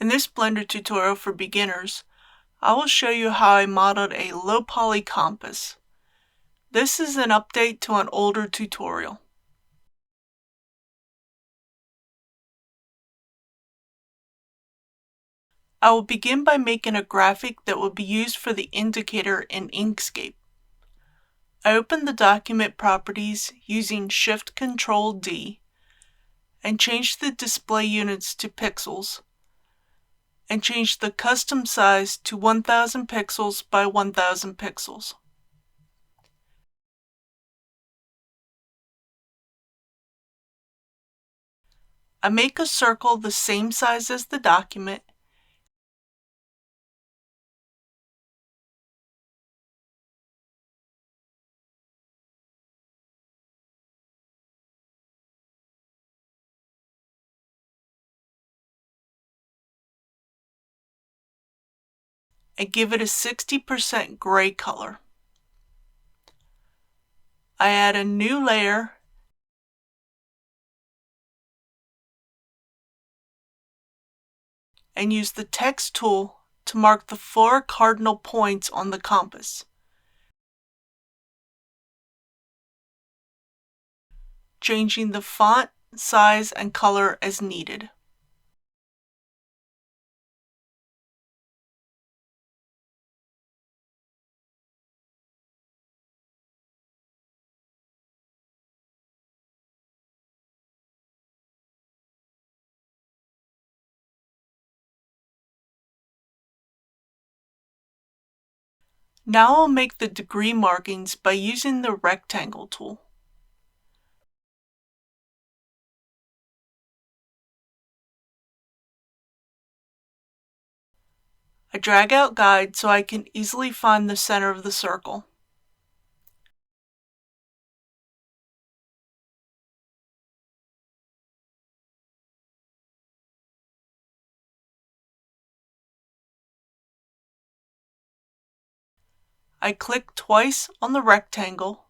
In this Blender tutorial for beginners, I will show you how I modeled a low-poly compass. This is an update to an older tutorial. I will begin by making a graphic that will be used for the indicator in Inkscape. I open the document properties using Shift-Control-D and change the display units to pixels and change the custom size to 1000 pixels by 1000 pixels. I make a circle the same size as the document and give it a 60% gray color. I add a new layer and use the text tool to mark the 4 cardinal points on the compass. Changing the font, size, and color as needed. Now I'll make the degree markings by using the rectangle tool. I drag out guide so I can easily find the center of the circle. I click twice on the rectangle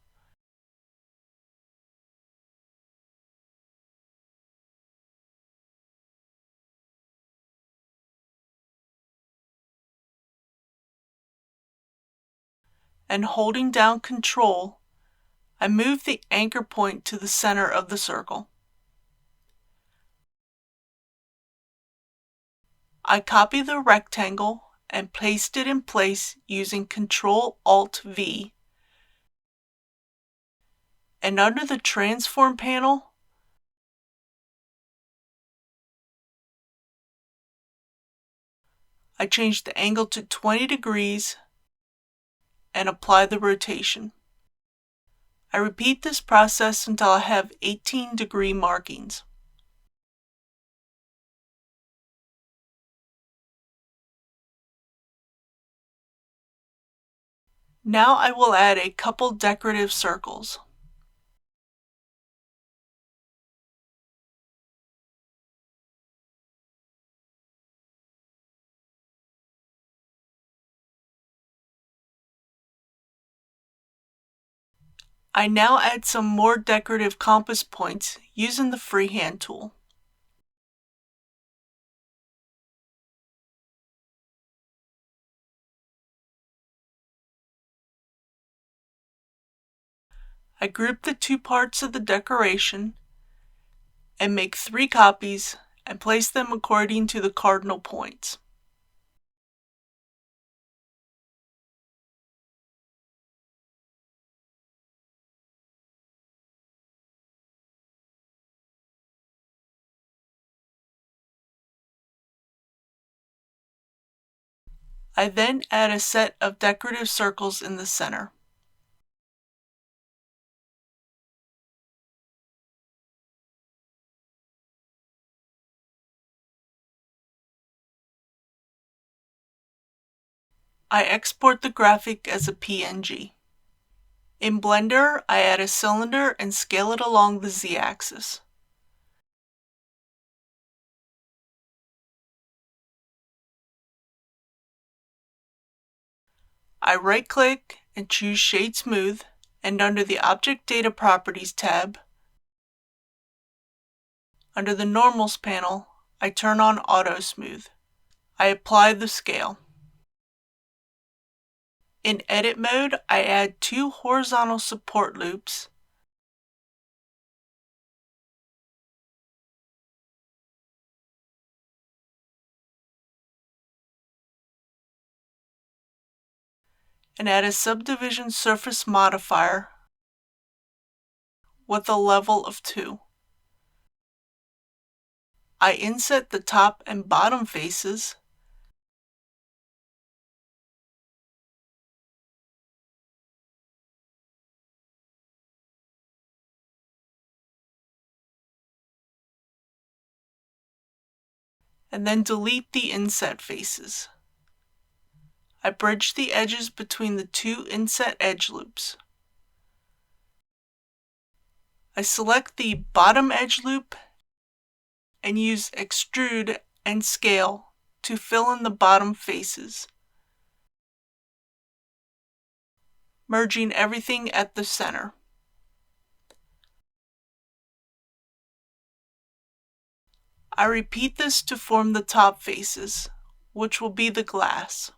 and holding down Control, I move the anchor point to the center of the circle. I copy the rectangle and paste it in place using Ctrl-Alt-V. And under the Transform panel, I change the angle to 20 degrees and apply the rotation. I repeat this process until I have 18-degree markings. Now I will add a couple decorative circles. I now add some more decorative compass points using the freehand tool. I group the two parts of the decoration and make 3 copies and place them according to the cardinal points. I then add a set of decorative circles in the center. I export the graphic as a PNG. In Blender, I add a cylinder and scale it along the Z-axis. I right-click and choose Shade Smooth, and under the Object Data Properties tab, under the Normals panel, I turn on Auto Smooth. I apply the scale. In edit mode, I add 2 horizontal support loops and add a subdivision surface modifier with a level of 2. I inset the top and bottom faces and then delete the inset faces. I bridge the edges between the 2 inset edge loops. I select the bottom edge loop and use extrude and scale to fill in the bottom faces, merging everything at the center. I repeat this to form the top faces, which will be the glass.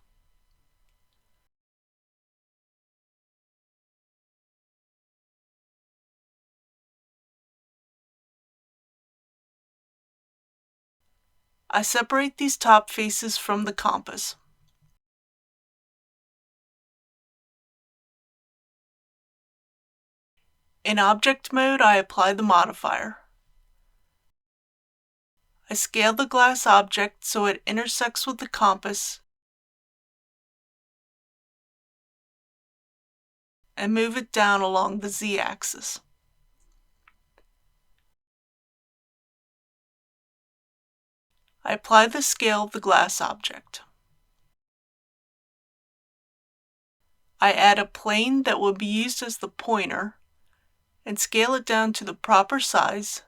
I separate these top faces from the compass. In object mode, I apply the modifier. I scale the glass object so it intersects with the compass and move it down along the z-axis. I apply the scale of the glass object. I add a plane that will be used as the pointer and scale it down to the proper size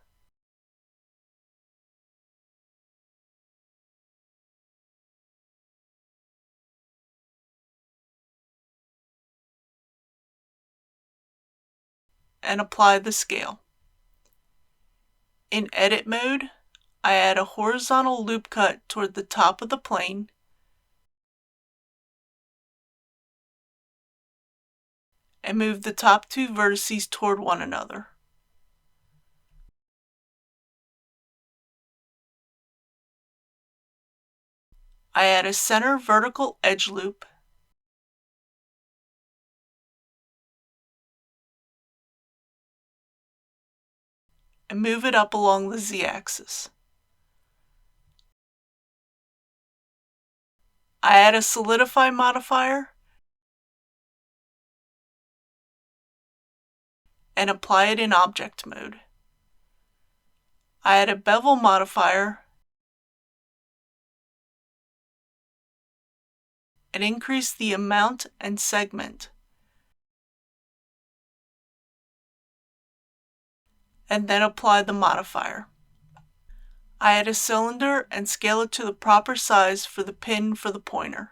and apply the scale. In edit mode, I add a horizontal loop cut toward the top of the plane and move the top 2 vertices toward one another. I add a center vertical edge loop and move it up along the z-axis. I add a solidify modifier and apply it in object mode. I add a bevel modifier and increase the amount and segment, and then apply the modifier. I add a cylinder and scale it to the proper size for the pin for the pointer.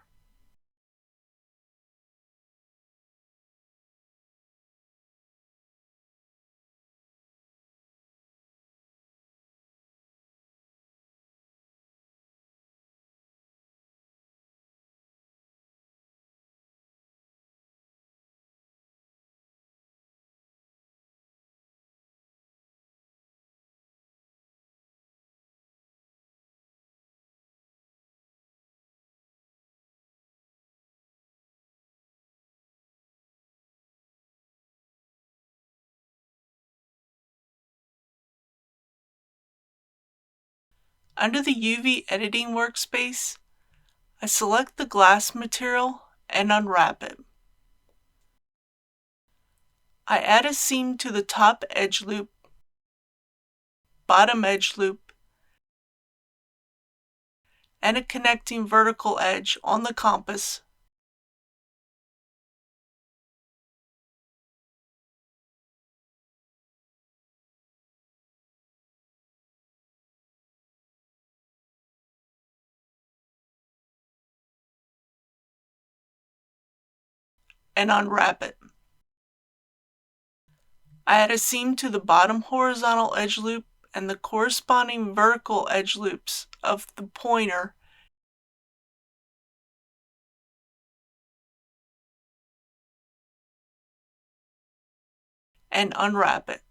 Under the UV editing workspace, I select the glass material and unwrap it. I add a seam to the top edge loop, bottom edge loop, and a connecting vertical edge on the compass and unwrap it. I add a seam to the bottom horizontal edge loop and the corresponding vertical edge loops of the pointer and unwrap it.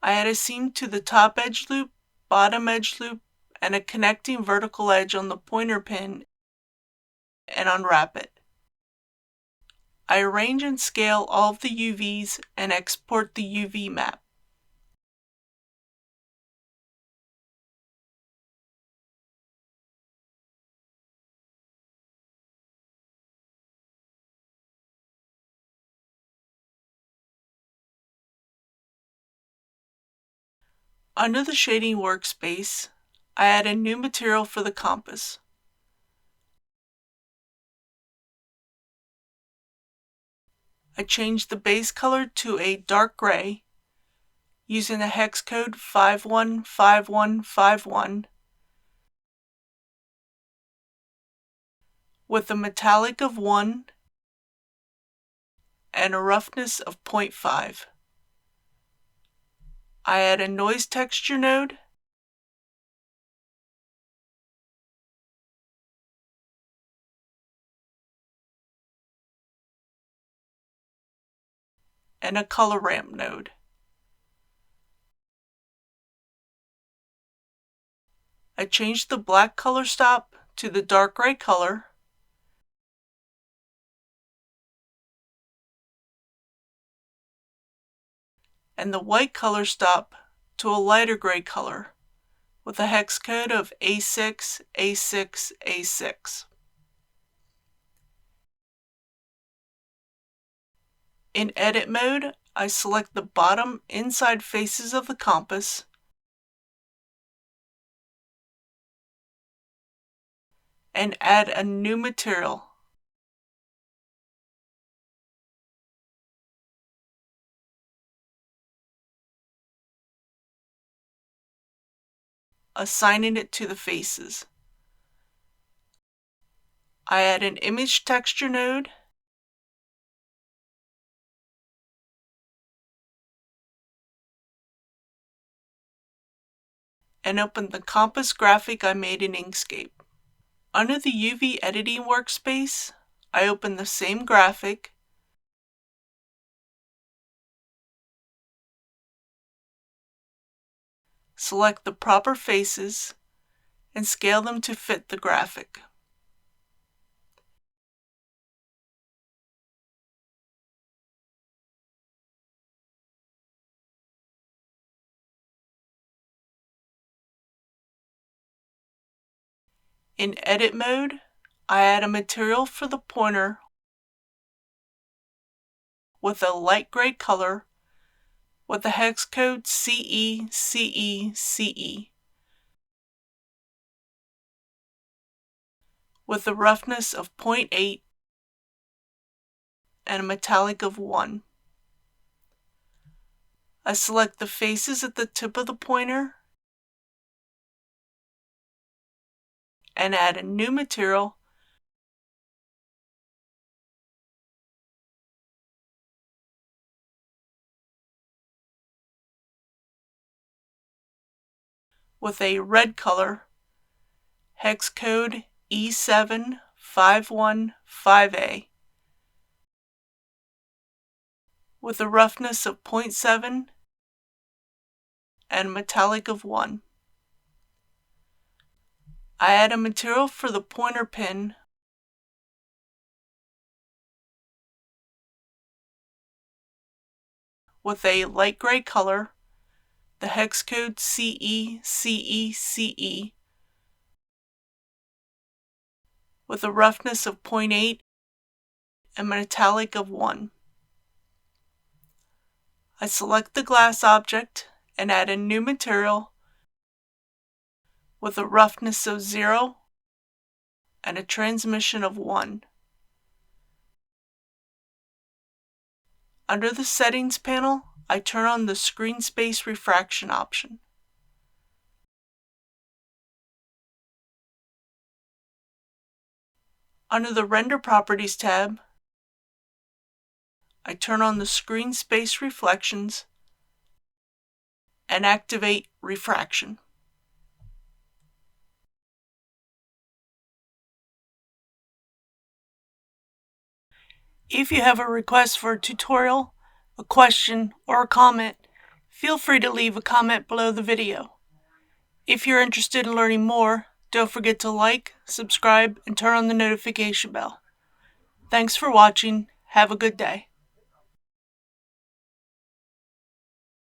I add a seam to the top edge loop, bottom edge loop, and a connecting vertical edge on the pointer pin and unwrap it. I arrange and scale all of the UVs and export the UV map. Under the shading workspace, I add a new material for the compass. I change the base color to a dark gray using the hex code 515151 with a metallic of 1 and a roughness of 0.5. I add a noise texture node and a color ramp node. I change the black color stop to the dark gray color and the white color stop to a lighter gray color with a hex code of A6, A6, A6. In edit mode, I select the bottom inside faces of the compass and add a new material. Assigning it to the faces. I add an image texture node and open the compass graphic I made in Inkscape. Under the UV editing workspace, I open the same graphic select the proper faces, and scale them to fit the graphic. In edit mode, I add a material for the pointer with a light gray color with the hex code CE with a roughness of 0.8 and a metallic of 1. I select the faces at the tip of the pointer and add a new material with a red color, hex code E7515A, with a roughness of 0.7 and a metallic of 1. I add a material for the pointer pin with a light gray color, the hex code CE with a roughness of 0.8 and a metallic of 1. I select the glass object and add a new material with a roughness of 0 and a transmission of 1. Under the settings panel, I turn on the screen space refraction option. Under the Render Properties tab, I turn on the screen space reflections and activate refraction. If you have a request for a tutorial, a question, or a comment, feel free to leave a comment below the video. If you're interested in learning more, don't forget to like, subscribe, and turn on the notification bell. Thanks for watching. Have a good day.